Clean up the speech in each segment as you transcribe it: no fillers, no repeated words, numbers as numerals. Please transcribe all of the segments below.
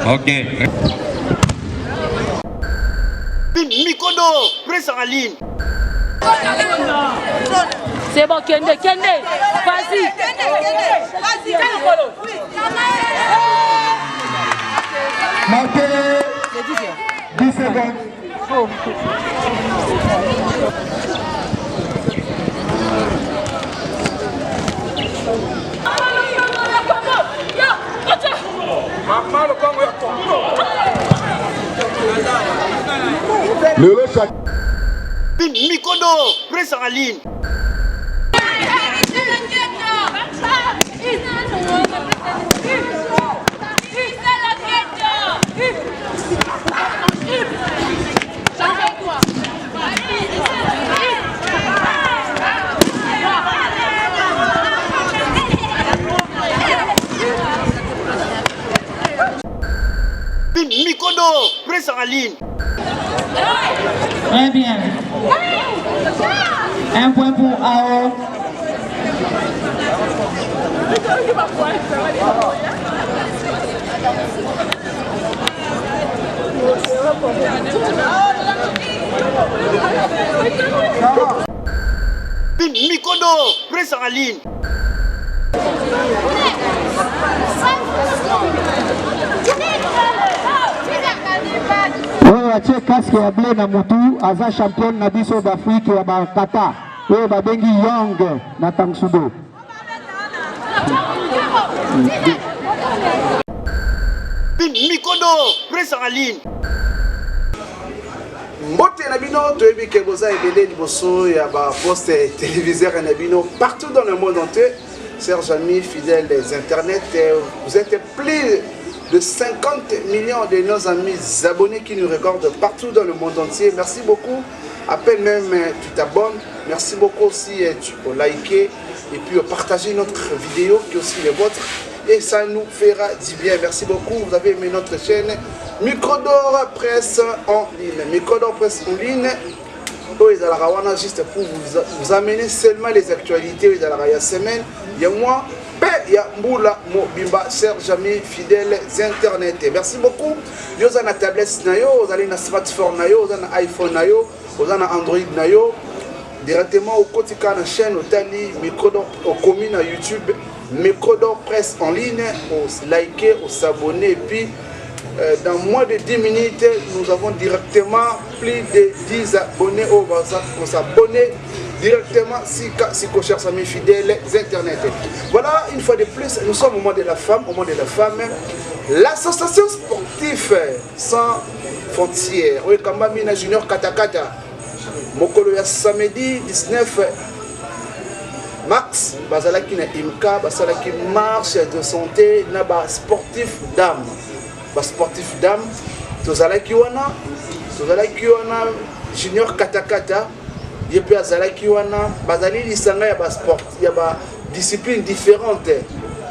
Ok. Mikodo, presse en ligne. C'est bon, Kende, vas-y. Marqué 10 secondes. Le chat. Mikodo, presse en ligne. Mikodo, presse en ligne. Très bien. Un point pour AO. Mikodo, presse en ligne. Oyo atie casque ya bleu na mutu aza champion na biso d'Afrique ya bakata oyo babengi Young na Tangsudo. Mikodo, presse en ligne. Mbote na bino toyebi ke boza ebele liboso ya ba poste téléviseur na bino partout dans le monde entier. Chers amis fidèles des internets, vous êtes plus de 50 millions de nos amis abonnés qui nous regardent partout dans le monde entier. Merci beaucoup. À peine même tu t'abonnes. Merci beaucoup aussi tu peux liker et puis partager notre vidéo qui est aussi les vôtres. Et ça nous fera du bien. Merci beaucoup. Vous avez aimé notre chaîne Microdor Presse en ligne. Microdor Presse en ligne. Juste pour vous amener seulement les actualités de la semaine. Il y a moi. Il y a Mboula Mobimba, chers amis fidèles internet. Merci beaucoup. Vous avez une tablette, vous avez un smartphone, vous avez un iPhone, vous avez un Android. Directement au quotidien de la chaîne, au Tali, Microdor, au commune à YouTube, Microdor Presse en ligne, au liker, au s'abonner. Et puis, dans moins de 10 minutes, nous avons directement plus de 10 abonnés au pour s'abonner. Directement, si chers amis fidèles internet. Voilà, une fois de plus, nous sommes au moment de la femme, l'association sportive sans frontières. Oui, Kambamina Junior Katakata. Mokolo ya samedi 19 mars, bazalaki na imka, bazalaki marche de santé na ba sportif dame. Ba sportif dame, tozalaki wana Junior Katakata. Et puis azalaki wana bazali lisanga ya ba sport ya ba discipline différente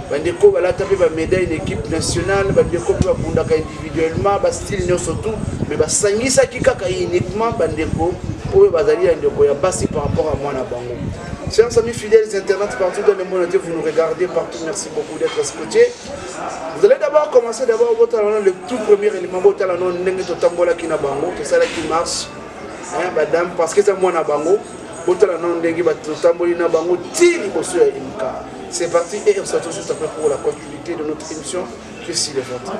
bandeko balata pe ba médaille d'équipe nationale bandeko pe babundaka individuellement ba style nyonso surtout mais basangisa ki kaka uniquement bandeko oyo bazali ya ndeko ya basi par rapport à moi na bango. Chers amis fidèles internautes partout dans le monde entier, vous nous regardez partout, merci beaucoup d'être scotchés. Vous allez d'abord commencer le tout premier élément botalano ndenge totambola ki na bango to sala qui marche. Madame, parce que c'est moi na bango, c'est parti et on se retrouve juste après pour la continuité de notre émission. Je suis le vote.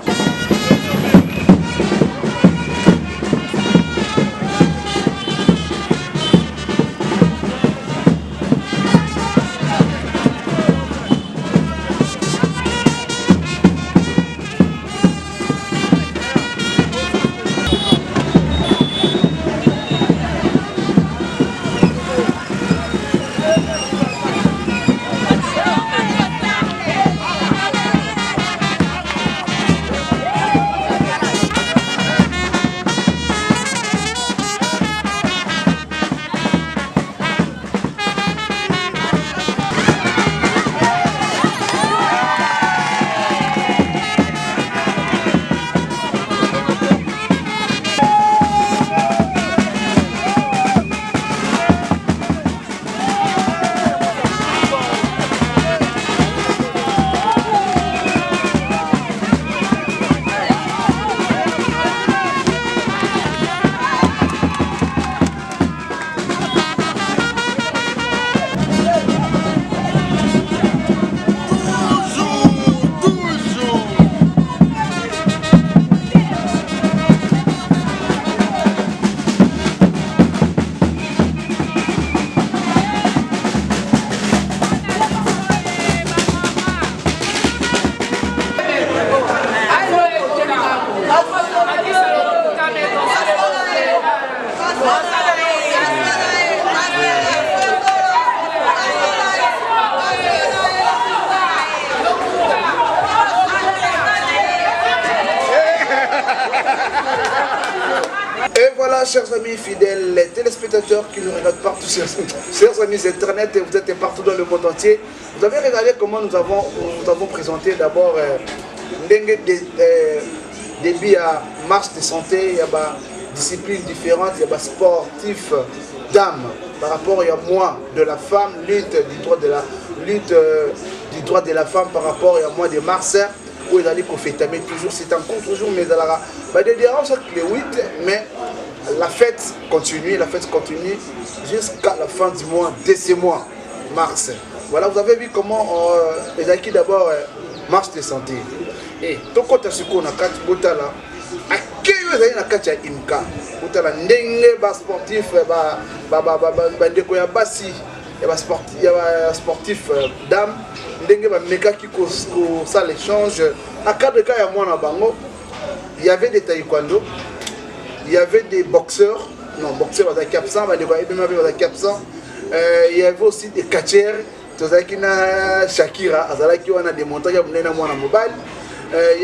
Voilà, chers amis fidèles, les téléspectateurs qui nous regardent partout, chers amis internet, vous êtes partout dans le monde entier. Vous avez regardé comment nous avons présenté d'abord début à marche de santé, il y a des disciplines différentes, il y a des sportifs dames par rapport à moi de la femme, lutte du droit de la femme par rapport à moi de mars. Où ils allaient profiter, mais toujours, c'est en cours, toujours, mais dans la des déranges les 8, mais la fête continue jusqu'à la fin du mois, de ce mois, mars. Voilà, vous avez vu comment les acquis d'abord marche de santé. Et tout côté ce qu'on a 4 botala, à qui vous avez 4 imka, botala ndenge bas sportif, sportif dame. Il y avait des taekwondo, il y avait des boxeurs, non, boxeurs absents, il y avait aussi des catcheurs, Shakira, des montagnes, il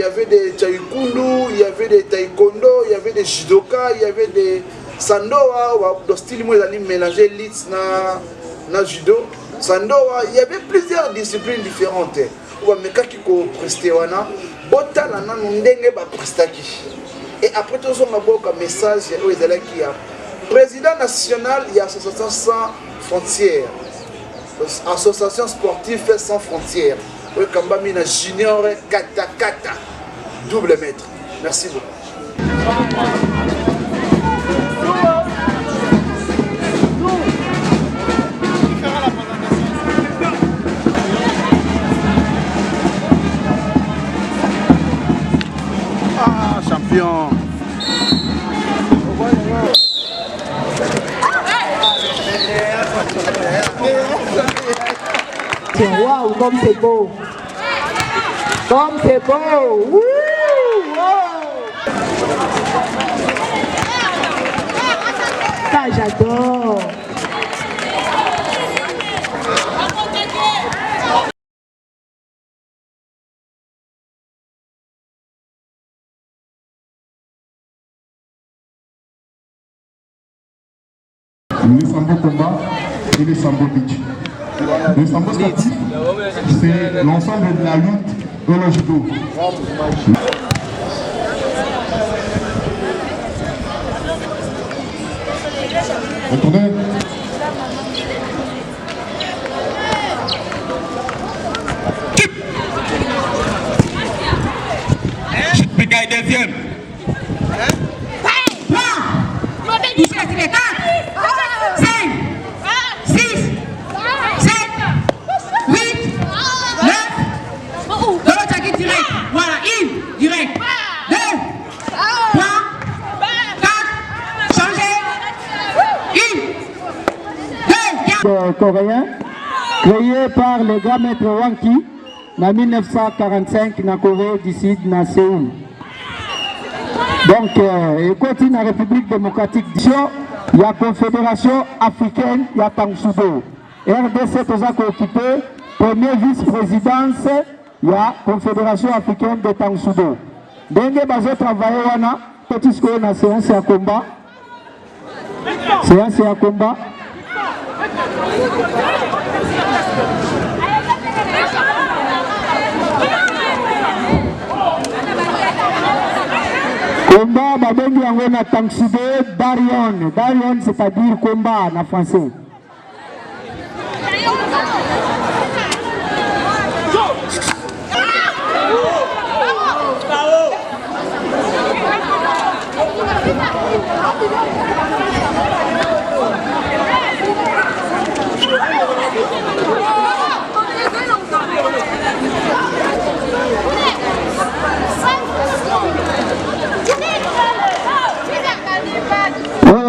y avait des taekwondo, il y avait des taekwondo, il y avait des judoka, il y avait des sandoa, le style mélangé lit na judo. Sandoa, il y avait plusieurs disciplines différentes. Et après tout ça, on a un message qui a président national, il y a Association sans frontières, Association sportive sans frontières. Oui, Kambamina junior kata double maître. Merci beaucoup. Champion. Waouh, comme c'est beau. Comme c'est beau. Wouh, wow. Ça, j'adore. Le sambo combat et le sambo beach. Le sambo sportif, c'est l'ensemble de la lutte et le judo. Attendez. Deuxième. Coréen, créé par le grand maître Wanki en 1945 en Corée du Sud, à Séoul. Donc, il continue la République démocratique du Chine, il y a la Confédération africaine, il y a Tangsudo. RDC est occupé, premier vice-présidence, il y a la Confédération africaine de Tangsudo. Dengue bazo travailler wana, petit ce qu'on a séance à combat. Séance à combat. Combat, babengi yango na Tangsudo, Darion. Darion, c'est-à-dire combat en français.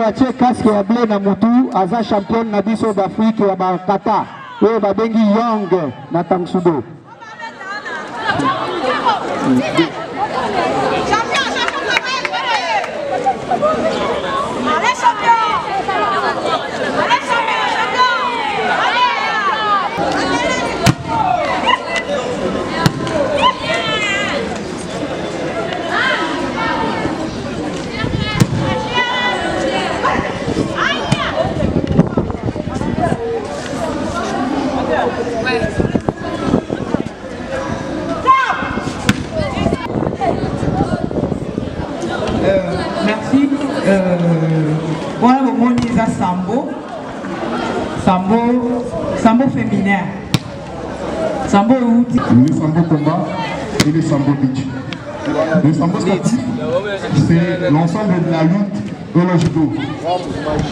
Atie casque ya bleu na mutu, aza champion na biso d'Afrique ya bakata. Oyo babengi Young na Tangsudo. sambo. Sambo féminin. Sambo les sambo combat et les sambo beach. Le sambo sportif, c'est l'ensemble de la lutte et le judo.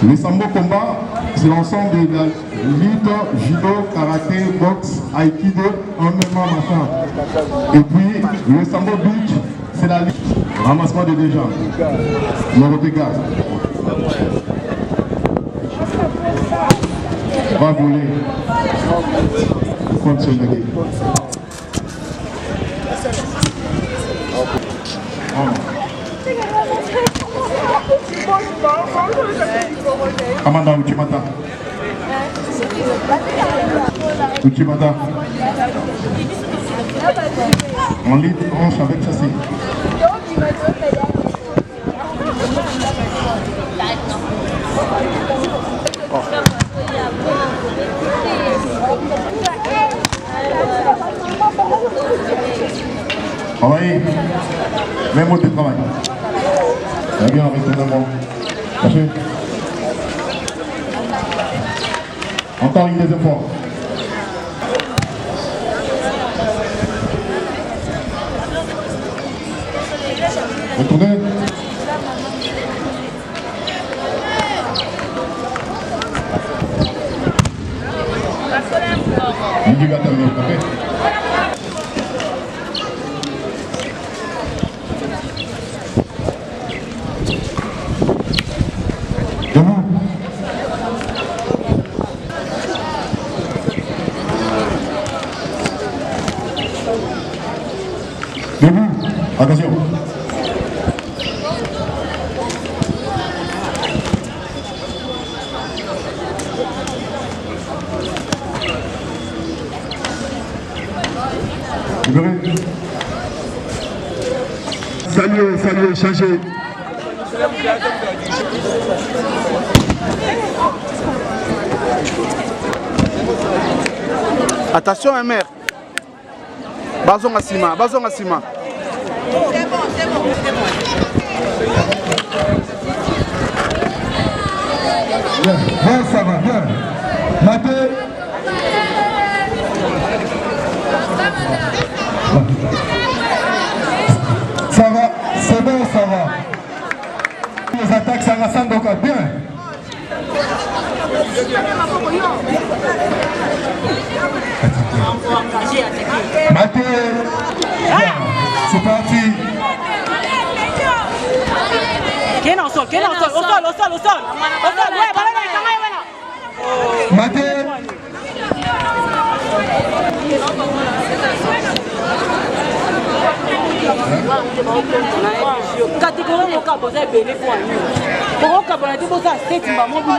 Le sambo combat, c'est l'ensemble de la lutte, judo, karaté, boxe, aikido, en même temps machin. Et puis le sambo beach, c'est la lutte, ramassement de déjà, le regard. Va voler. Contre ce négé. Amanda Uchimata. Uchimata. En ligne hanche avec châssis. Travaillez. Même au travail. Très bien, retournement. Lâchez. Encore une deuxième fois. Retournez. Il va terminer, ok? Debout. Attention. Salut, changez. Attention, hein, mère. Bazon à ciment. C'est bon. Bien, ça va, bien. Maté. Ça va, c'est bon, ça va. Les attaques, ça rassemble encore bien. Maté. C'est parti. Quel au sol, au sol. Ouais, voilà. Maté. Catégorie mon cap, vous avez belé pour nous. Pour cap, on a dit bon ça, c'est tu m'as montré.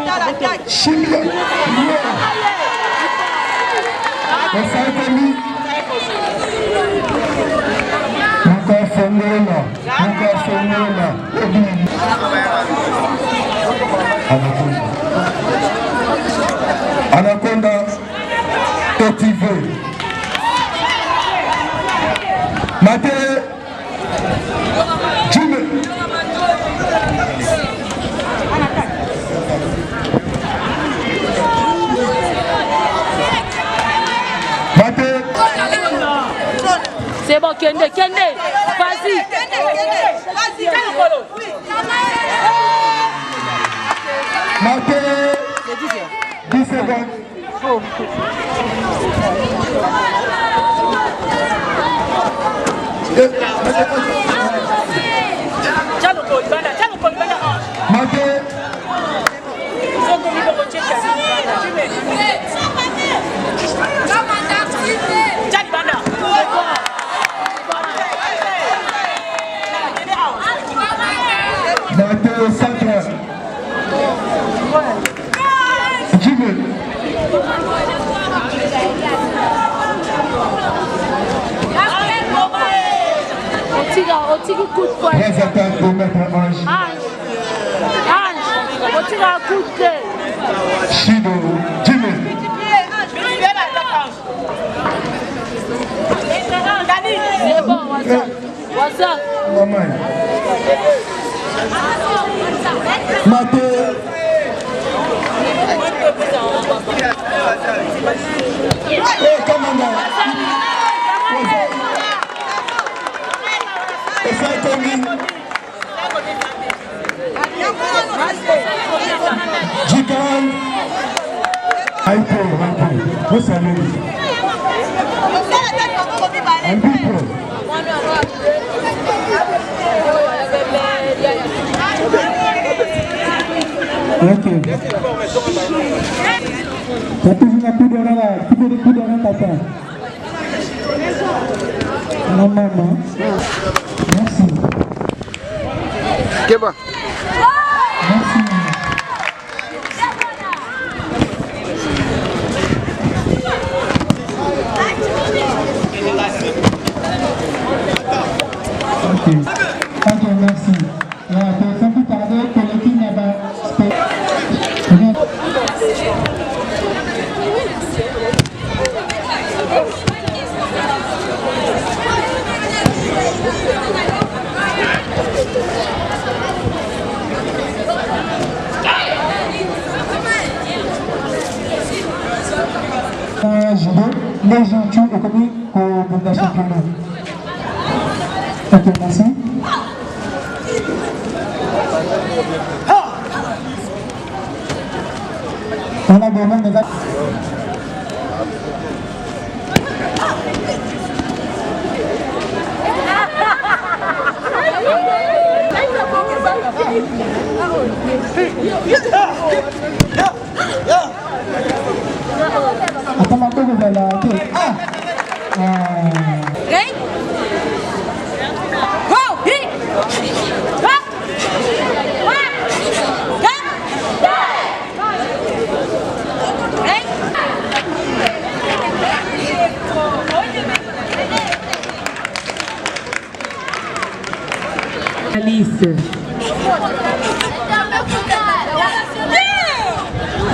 Anaconda Totive Maté Jimmy Maté. C'est bon, Kende, vas-y. Maté 10 secondes. Maté. Maté 5 heures. Jimmy. On tire coup de poing. Les attaques pour mettre Ange. On tire un coup de pied. Chido. Jimmy. C'est bon, Waza. Maman. Maté. Keba. Les gens qui ont commis pour la championnat. Ok, merci. On a besoin de attends, vous allez la...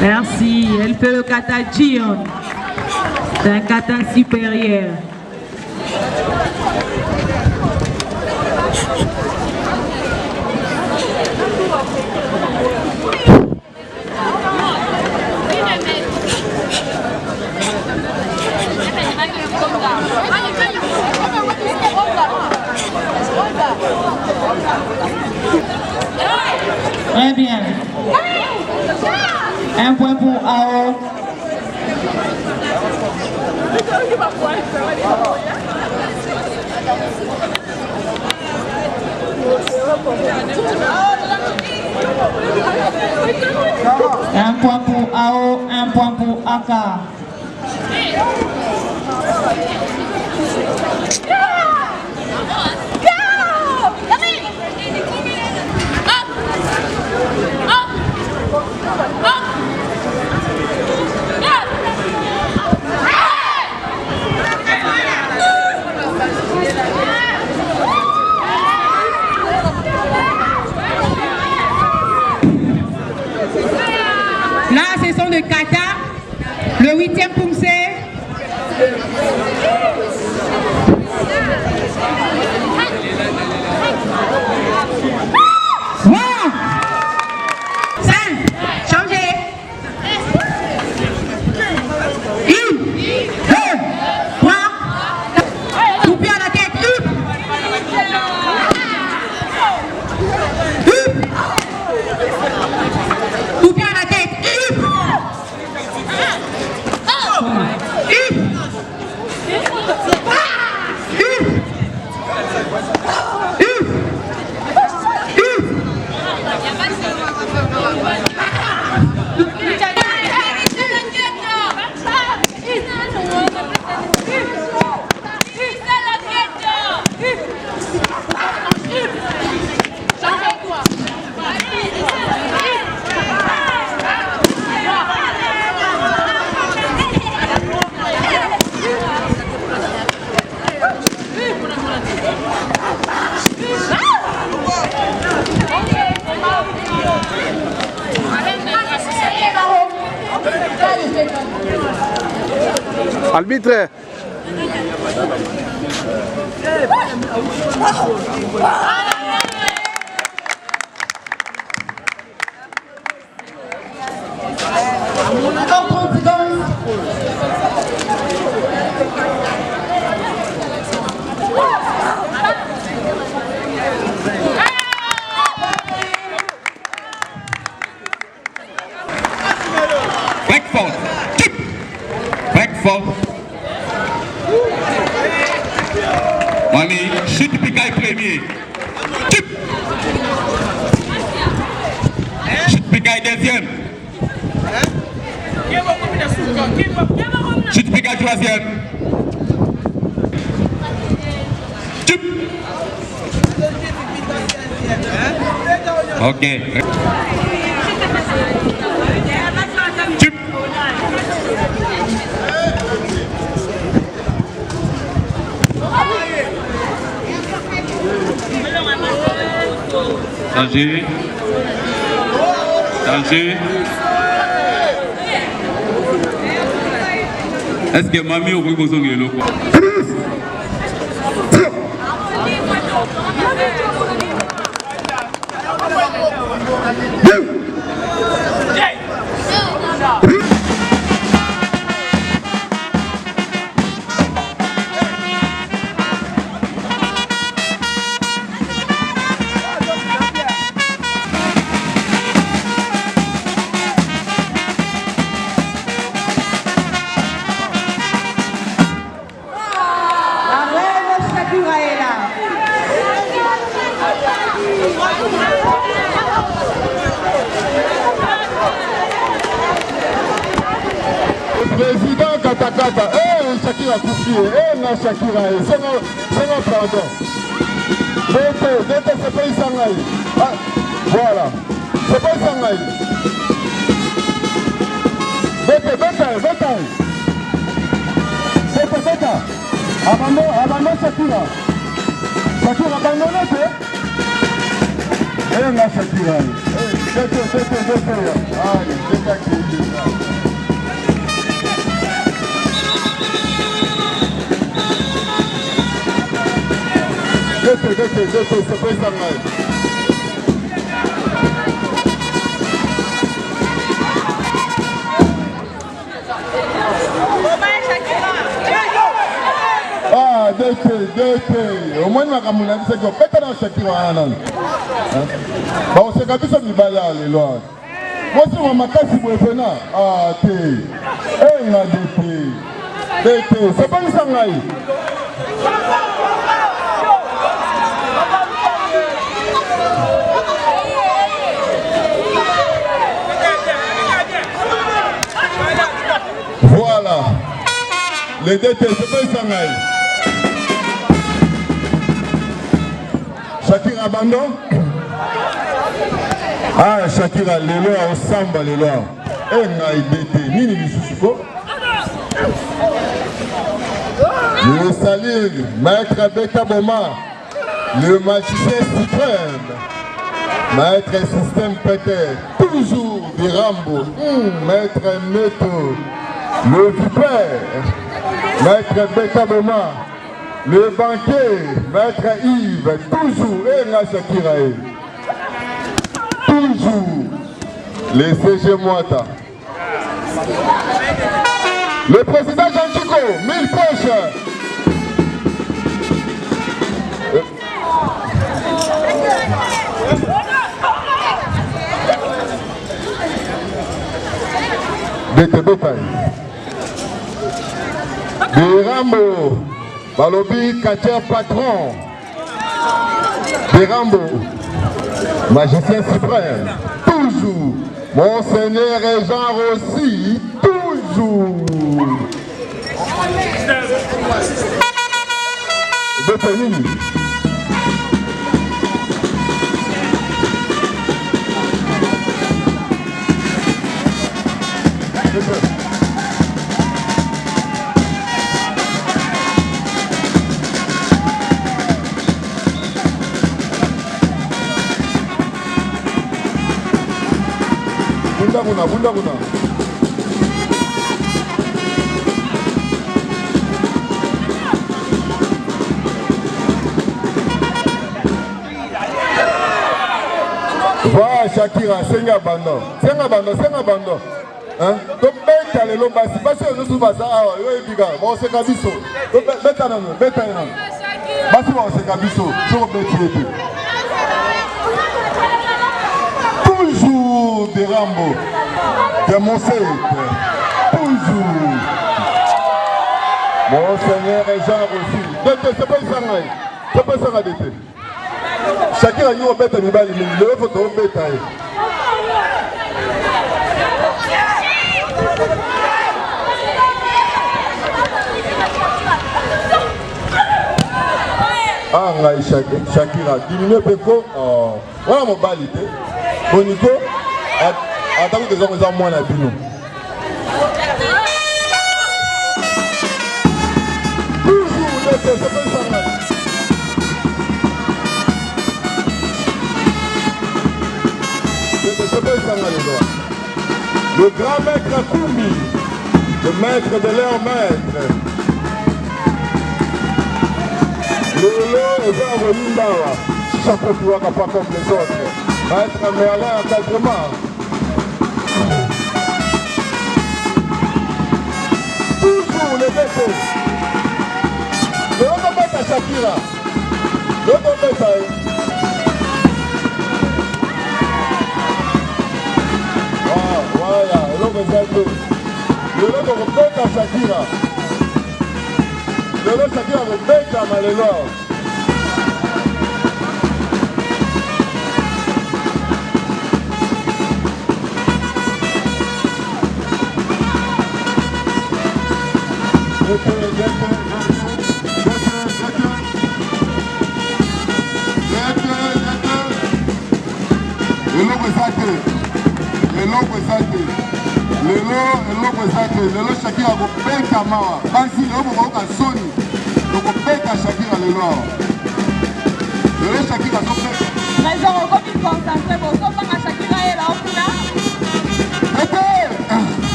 Merci. Elle fait le kata Jion. C'est un kata supérieur. Très bien. Un point pour AO. Un point pour AO, un point pour AK. Là, ce sont les kata, le 8e poussé. Wow. 5, changez. 1, 2, 3. Coupez à la tête. Coupez à la tête. Arbitre. En 30 secondes, Break fort. Break fort. Mami, chute Picaille premier. Chute Picaille deuxième. Chute Picaille troisième. Ok. Danger. Danger. Est-ce que mamie au bout de l'eau? Président Katakata, Shakira Koufi, Shakira, c'est non pardon. Dété, c'est pas Isangaï. Voilà, c'est pas Isangaï. Dété. Abandonne Shakira. Shakira, abandonne, Shakira. Dété. Allez, c'est pas ça. Ah, dété. Au moins, ma camouflage, c'est que peut-être dans Shakira. Bon, c'est comme ça, il va y aller, là. Moi, si on m'a cassé pour le faire, ah, dété. C'est pas ça. Voilà. Les détés, c'est pas ça. Shakira abandon. Ah, Shakira, les lois, on samba les lois. Nini Lissusuko. Je salue Maître Beka Boma, le magicien suprême. Maître Système Péter, toujours des Rambo. Maître Neto, le vipère. Maître Beka Boma, le banquier. Maître Yves, toujours. Et la Shakira. Toujours. Les CG Moata. Le président Jean Chico, 1000 poches. Des Rambo, Balobi, Katia Patron. Des Rambo, magicien suprême, toujours. Monseigneur et Jean Rossi, toujours. Détenu. Bunda. Voilà Shakira, senga bando. Hein? Donc beta le lobasi, parce que nous sommes à yo ebiga, bon c'est kabiso. Donc beta non. Basi bon c'est kabiso, je rebeti. Toujours des Rambo. Demonstrate. Toujours. Monseigneur et Jean aussi. C'est pas ça. C'est pas ça d'été. Chacun a eu un bête à l'ibali, mais il faut qu'on bête à ah, ngai Shakira, diminue peko. Voilà mon balité. Au niveau, attends que les gens moins la bino. Toujours, c'est pas ça. Le grand maître Koumi, le maître de leur maître. Le lot est à Rolindawa, chaque fois pas comme les autres. Maître Merlin encadrement. Toujours les bêtes. Le lot est à Shakira. Le lot est à voilà, le lot est à Shakira. Le lot Shakira avec Beka Malelo. Lelo Shakira go beka mawa basi lelo bokoka soni loko beka Shakira lelo Shakira go beka raison on komi concentré bo so banga Shakira ela okuna ete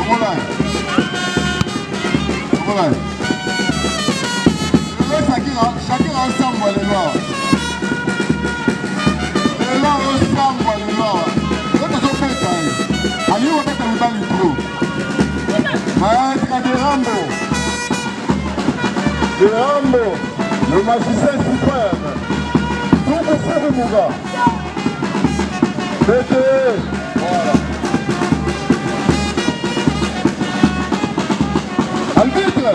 voilà lelo Shakira ensemble lelo ensemble lelo Ali on est dans le trou. Maître de Rambo, le magicien suprême. Tout pour faire mon gars. Voilà. Arbitre.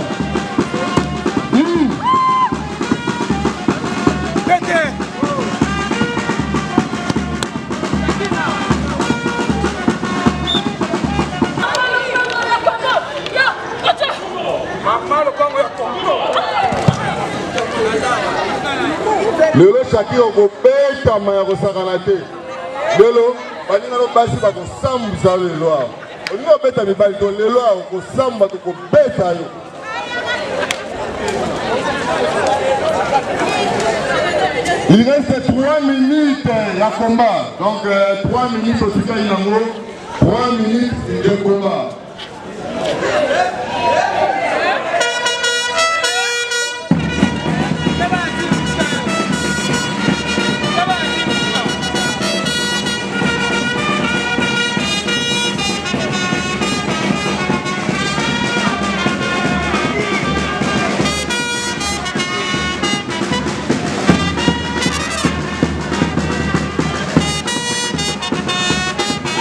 Lelo Shakira go beta maya go sakanate. Lelo baninga no basi ba go sambuza lelo. Oninga beta mibali to lelo go samba to go beta yo. Il reste 3 minutes la combat. Donc 3 minutes au Sika Inango, 3 minutes de combat.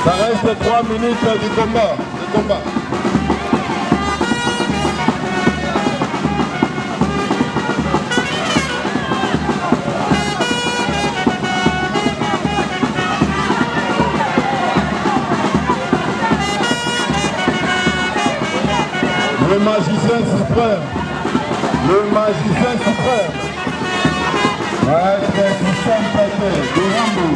Ça reste 3 minutes du combat. Le magicien suprême. Maître Christian Paté de Rambo.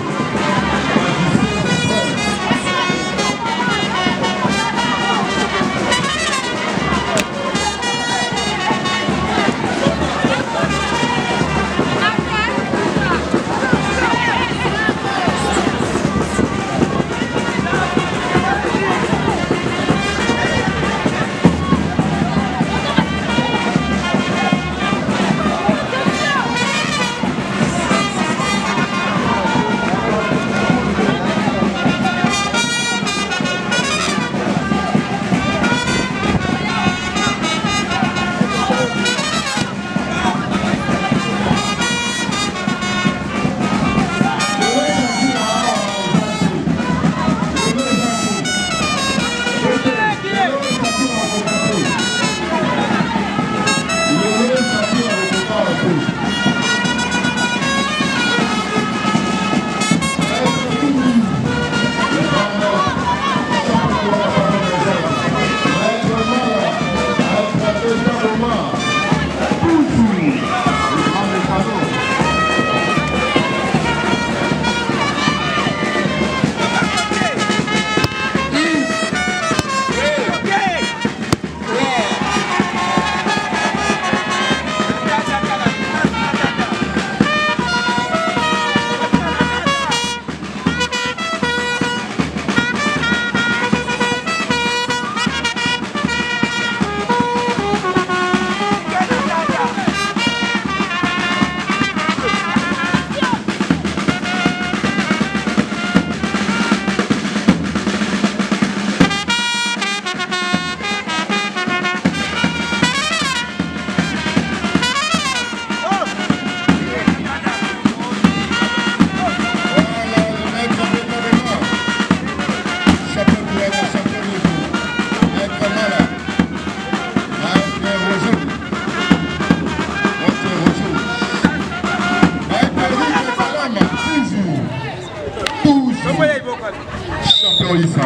Champion Issa.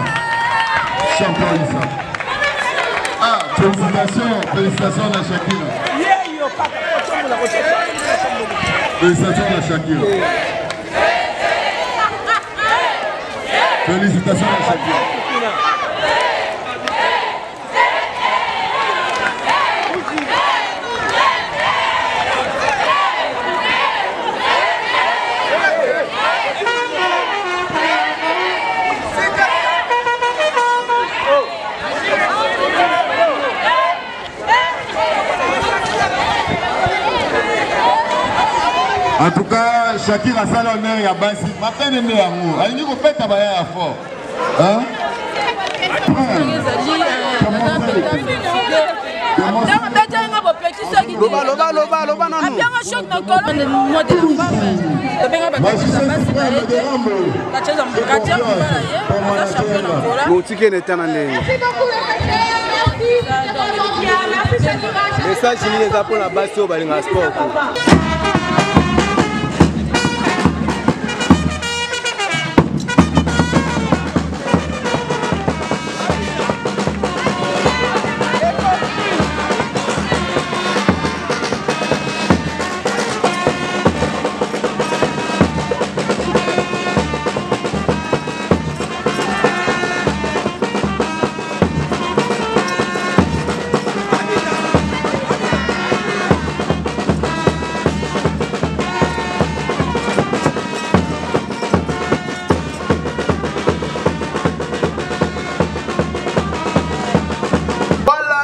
Champion Issa. Ah, félicitations à Shakira. Félicitations à Shakira. Félicitations à Shakira. En tout cas, Shakira a fait l'honneur à Bassi. Ma peine est née amour. Elle dit qu'on peut travailler à fort. Hein? Message pour la base au Balinga Sport.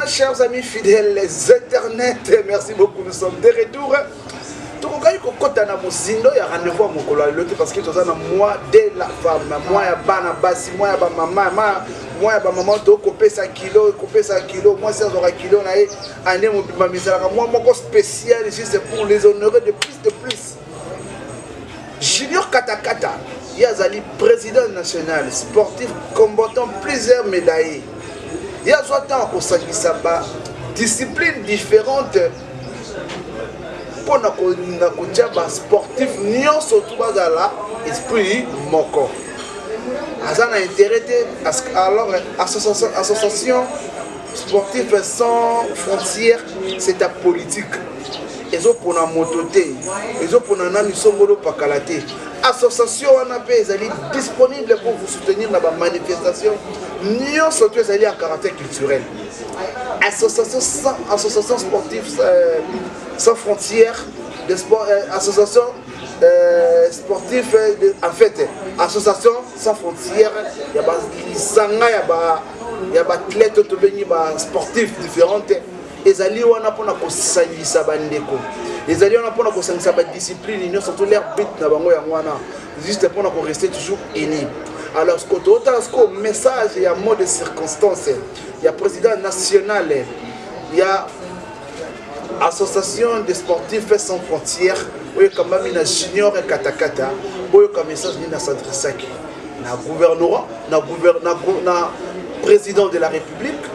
Chers amis fidèles, les internets, merci beaucoup, nous sommes de retour. Tout le monde il y a rendez-vous à mon collègue parce que nous avons moi de la femme, moi ya bana basi, moi ya maman, moi ya maman to couper 100 kilos, moi 100 kilos na e ane mon bima misala moi mon spécial ici c'est pour les honorer de plus. Junior Katakata, Yazali président national, sportif combattant plusieurs médailles. Il y a soit tant qu'on s'agisse de disciplines différentes pour nos sportifs, nous surtout dans l'esprit moko. Azan a intérêt alors association sportive sans frontières, c'est ta politique. Ils ont pour la mototé, ils ont pour la misongolo pakalate. Association est disponible pour vous soutenir dans la manifestation. Nous surtout en caractère culturel. Association sportive sans frontières, association sportive, en fait, association sans frontières, il y a des athlètes sportifs différentes. Les alliés ont pour s'agir bandeko. Les alliés ont pour s'agir discipline, ils surtout leur but na bango yangwana, juste pour rester toujours unis. Alors, ce que message, il y a un mot de circonstance, il y a président national, il y a association des sportifs sans frontières, il y a quand même une junior et katakata, il y a un message de s'adresser à gouvernement, na président de la République,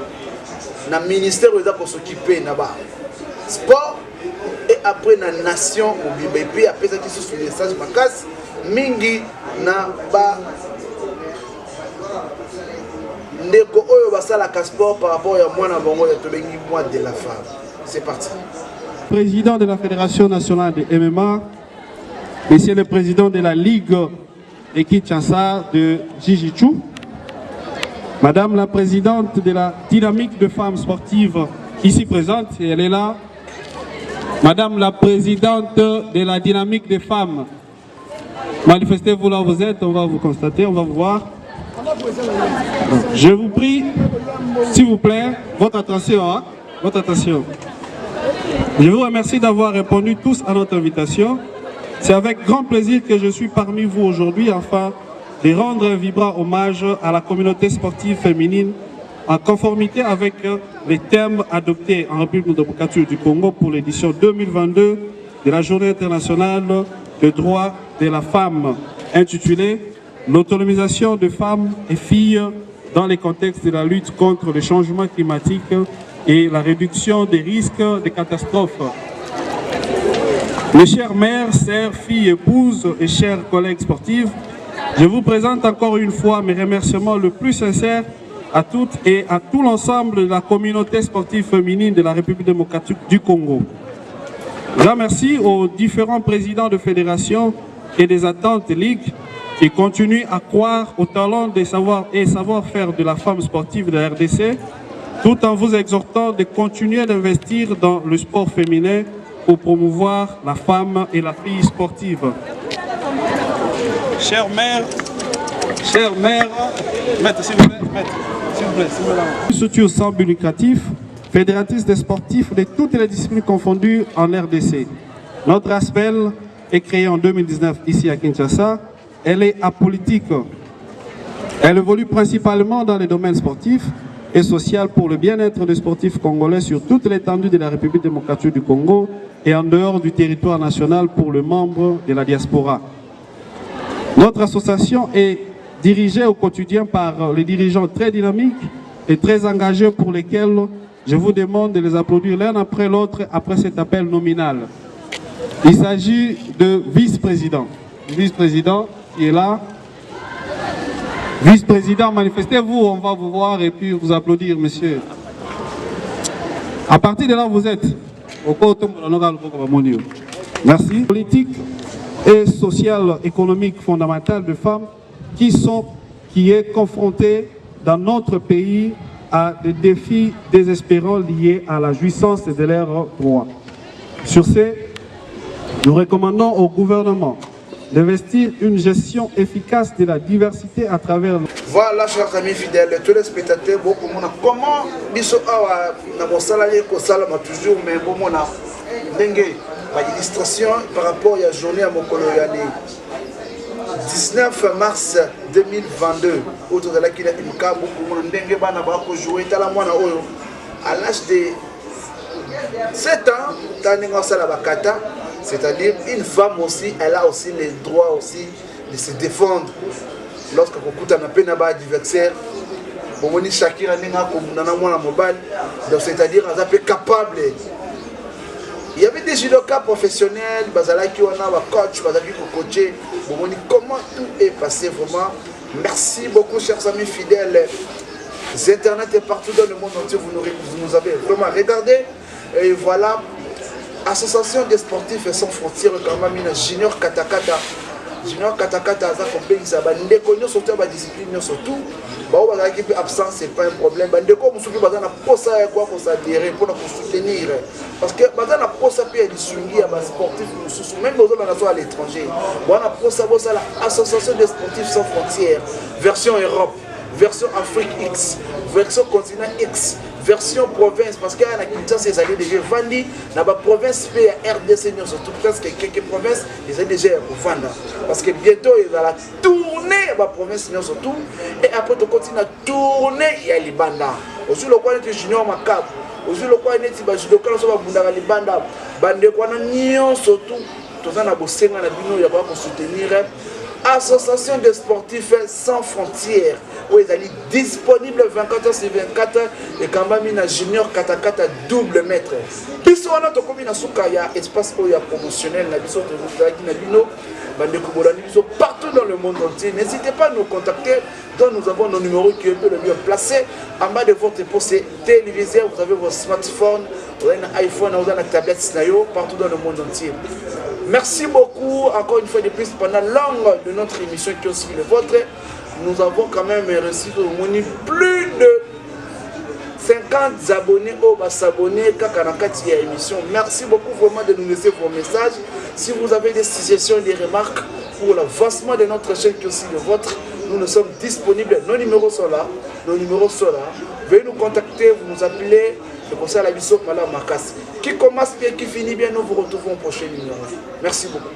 na ministère pour s'occuper de sport et après na nation, et puis après ça qui se fait message makas, mingi na ba ndeko oyo basala sport par rapport à moi na bongo ya tobengi mois de la femme. C'est parti. Président de la Fédération nationale de MMA, Monsieur le président de la Ligue de Kinshasa de Jiu-Jitsu, Madame la présidente de la dynamique de femmes sportives ici présente, et elle est là. Madame la présidente de la dynamique des femmes, manifestez-vous là où vous êtes, on va vous constater, on va vous voir. Je vous prie, s'il vous plaît, votre attention, hein, votre attention. Je vous remercie d'avoir répondu tous à notre invitation. C'est avec grand plaisir que je suis parmi vous aujourd'hui afin de rendre un vibrant hommage à la communauté sportive féminine en conformité avec les thèmes adoptés en République démocratique du Congo pour l'édition 2022 de la Journée internationale des droits de la femme, intitulée « L'autonomisation de femmes et filles dans les contextes de la lutte contre le changement climatique et la réduction des risques de catastrophes ». Mes chères mères, sœurs, filles, épouses et chers collègues sportifs, Je vous présente encore une fois mes remerciements le plus sincère à toutes et à tout l'ensemble de la communauté sportive féminine de la République démocratique du Congo. Je remercie aux différents présidents de fédérations et des attentes ligues qui continuent à croire au talent des savoirs et savoir-faire de la femme sportive de la RDC, tout en vous exhortant de continuer d'investir dans le sport féminin pour promouvoir la femme et la fille sportive. Chère mère, maître, s'il vous plaît, maître, s'il vous plaît, s'il vous plaît. Une structure sans but lucratif, fédératrice des sportifs de toutes les disciplines confondues en RDC. Notre ASPEL est créée en 2019 ici à Kinshasa. Elle est apolitique. Elle évolue principalement dans les domaines sportifs et social pour le bien-être des sportifs congolais sur toute l'étendue de la République démocratique du Congo et en dehors du territoire national pour les membres de la diaspora. Notre association est dirigée au quotidien par les dirigeants très dynamiques et très engagés pour lesquels je vous demande de les applaudir l'un après l'autre après cet appel nominal. Il s'agit de vice-président. Vice-président qui est là. Vice-président, manifestez-vous, on va vous voir et puis vous applaudir, monsieur. À partir de là, vous êtes. Merci. Politique et sociale, économique fondamentale de femmes qui est confrontée dans notre pays à des défis désespérants liés à la jouissance de leurs droits. Sur ce, nous recommandons au gouvernement d'investir une gestion efficace de la diversité à travers... Voilà, chers amis fidèles, tous les spectateurs, comment biso awa na salarié ko salama toujours mais bon mona dengue par illustration par rapport à la journée à mokolo ya 19 mars 2022 autour de la kila imka beaucoup mona dengue bana ba ko jouer tala mwana oyo à l'âge de 7 ans taninga sala bakata. C'est-à-dire une femme aussi, elle a aussi le droit aussi de se défendre. Lorsque vous écoutez un adversaire, vous voyez Shakira c'est-à-dire qu'elle est capable. Il y avait des judokas professionnels, qui ont un coach, qui vous voyez comment tout est passé vraiment. Merci beaucoup chers amis fidèles. Internet est partout dans le monde entier, vous nous avez vraiment regardé. Et voilà. Association des sportifs sans frontières quand même Junior Katakata. Junior Katakata ça compagnie ça bandeko nyo surtout ba discipline surtout ba o ba équipe absence c'est pas un problème bandeko musuki bazana posa ya quoi s'adhérer pour nous soutenir parce que bazana posa pe di swingi ya ba sportifs mususu même dans la nation à l'étranger bona posa bosa la association des sportifs sans frontières version Europe version Afrique X version continent X version province parce qu'il y a Kinshasa c'est déjà vendu dans la province RDC surtout presque quelques provinces ils ont déjà vendre parce que bientôt il va la tourner la province surtout et après tu continues à tourner il y a les bandas aussi le coin de junior macab aussi le coin de ba judoka so ba bunda les bandas bande ko na nyon surtout tous na bosenga na bino ya ba soutenir Association des sportifs sans frontières où ils allaient disponible 24h sur 24 et quand même na junior katakata double maître. Biso wana to komi na suka ya espace oya promotionnel na biso to na bino bande ko bolani biso partout dans le monde entier. N'hésitez pas à nous contacter dont nous avons nos numéros qui est un peu le mieux placé en bas de votre poste téléviseur, vous avez votre smartphone, vous avez un iPhone, vous avez une tablette Snayo partout dans le monde entier. Merci beaucoup encore une fois de plus pendant l'angle de notre émission qui est aussi le vôtre. Nous avons quand même reçu plus de 50 abonnés au s'abonner à l'émission. Merci beaucoup vraiment de nous laisser vos messages. Si vous avez des suggestions, des remarques pour l'avancement de notre chaîne qui est aussi le vôtre, nous sommes disponibles. Nos numéros sont là. Veuillez nous contacter, vous nous appelez. C'est pour ça la mission Malam Makas. Qui commence bien, qui finit bien, nous vous retrouvons au prochain numéro. Merci beaucoup.